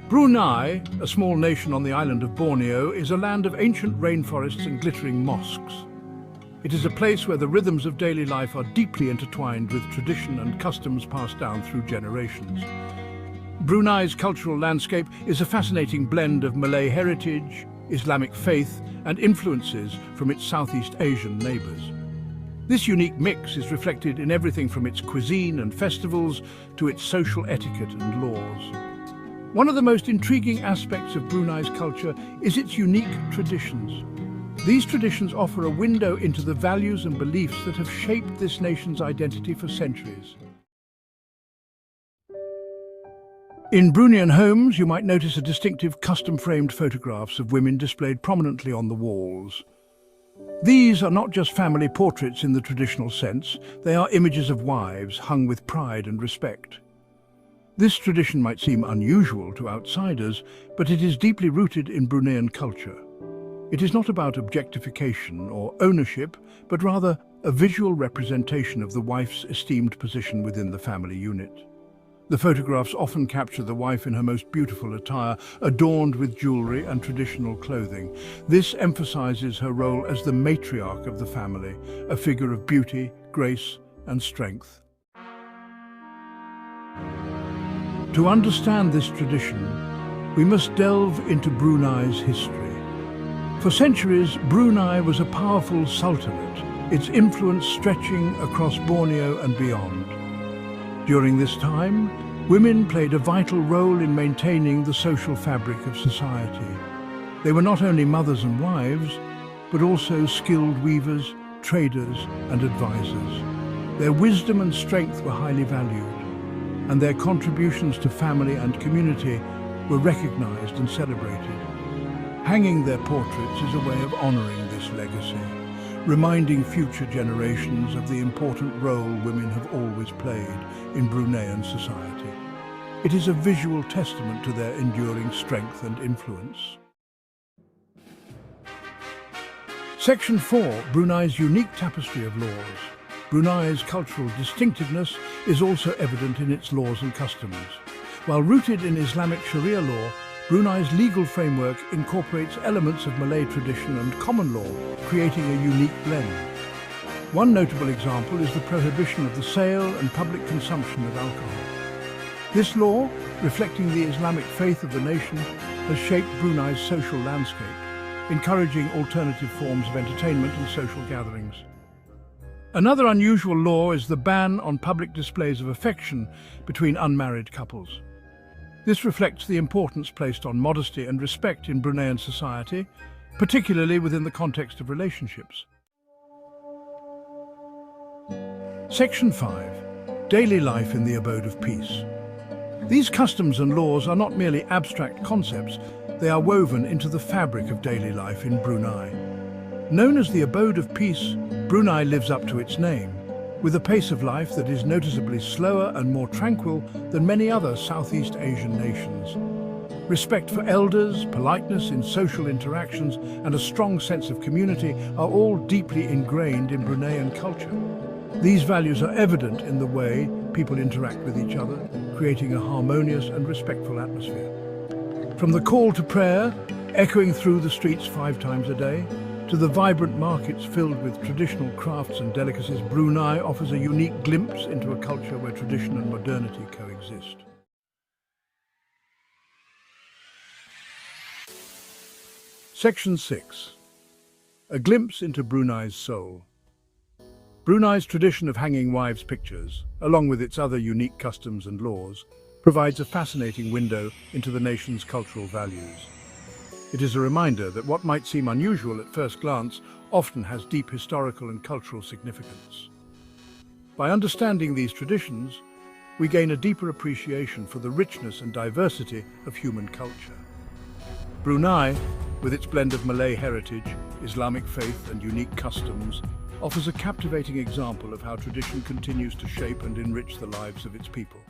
Brunei, a small nation on the island of Borneo, is a land of ancient rainforests and glittering mosques. It is a place where the rhythms of daily life are deeply intertwined with tradition and customs passed down through generations. Brunei's cultural landscape is a fascinating blend of Malay heritage, Islamic faith, and influences from its Southeast Asian neighbours. This unique mix is reflected in everything from its cuisine and festivals to its social etiquette and laws. One of the most intriguing aspects of Brunei's culture is its unique traditions. These traditions offer a window into the values and beliefs that have shaped this nation's identity for centuries. In Bruneian homes, you might notice a distinctive custom-framed photographs of women displayed prominently on the walls. These are not just family portraits in the traditional sense, they are images of wives hung with pride and respect. This tradition might seem unusual to outsiders, but it is deeply rooted in Bruneian culture. It is not about objectification or ownership, but rather a visual representation of the wife's esteemed position within the family unit. The photographs often capture the wife in her most beautiful attire, adorned with jewelry and traditional clothing. This emphasizes her role as the matriarch of the family, a figure of beauty, grace, and strength. To understand this tradition, we must delve into Brunei's history. For centuries, Brunei was a powerful sultanate, its influence stretching across Borneo and beyond. During this time, women played a vital role in maintaining the social fabric of society. They were not only mothers and wives, but also skilled weavers, traders, and advisors. Their wisdom and strength were highly valued, and their contributions to family and community were recognized and celebrated. Hanging their portraits is a way of honoring this legacy, reminding future generations of the important role women have always played in Bruneian society. It is a visual testament to their enduring strength and influence. Section 4. Brunei's unique tapestry of laws. Brunei's cultural distinctiveness is also evident in its laws and customs. While rooted in Islamic Sharia law, Brunei's legal framework incorporates elements of Malay tradition and common law, creating a unique blend. One notable example is the prohibition of the sale and public consumption of alcohol. This law, reflecting the Islamic faith of the nation, has shaped Brunei's social landscape, encouraging alternative forms of entertainment and social gatherings. Another unusual law is the ban on public displays of affection between unmarried couples. This reflects the importance placed on modesty and respect in Bruneian society, particularly within the context of relationships. Section 5. Daily life in the Abode of Peace. These customs and laws are not merely abstract concepts, they are woven into the fabric of daily life in Brunei. Known as the Abode of Peace, Brunei lives up to its name, with a pace of life that is noticeably slower and more tranquil than many other Southeast Asian nations. Respect for elders, politeness in social interactions, and a strong sense of community are all deeply ingrained in Bruneian culture. These values are evident in the way people interact with each other, creating a harmonious and respectful atmosphere. From the call to prayer, echoing through the streets 5 times a day, to the vibrant markets filled with traditional crafts and delicacies, Brunei offers a unique glimpse into a culture where tradition and modernity coexist. Section 6. A glimpse into Brunei's soul. Brunei's tradition of hanging wives' pictures, along with its other unique customs and laws, provides a fascinating window into the nation's cultural values. It is a reminder that what might seem unusual at first glance often has deep historical and cultural significance. By understanding these traditions, we gain a deeper appreciation for the richness and diversity of human culture. Brunei, with its blend of Malay heritage, Islamic faith, and unique customs, offers a captivating example of how tradition continues to shape and enrich the lives of its people.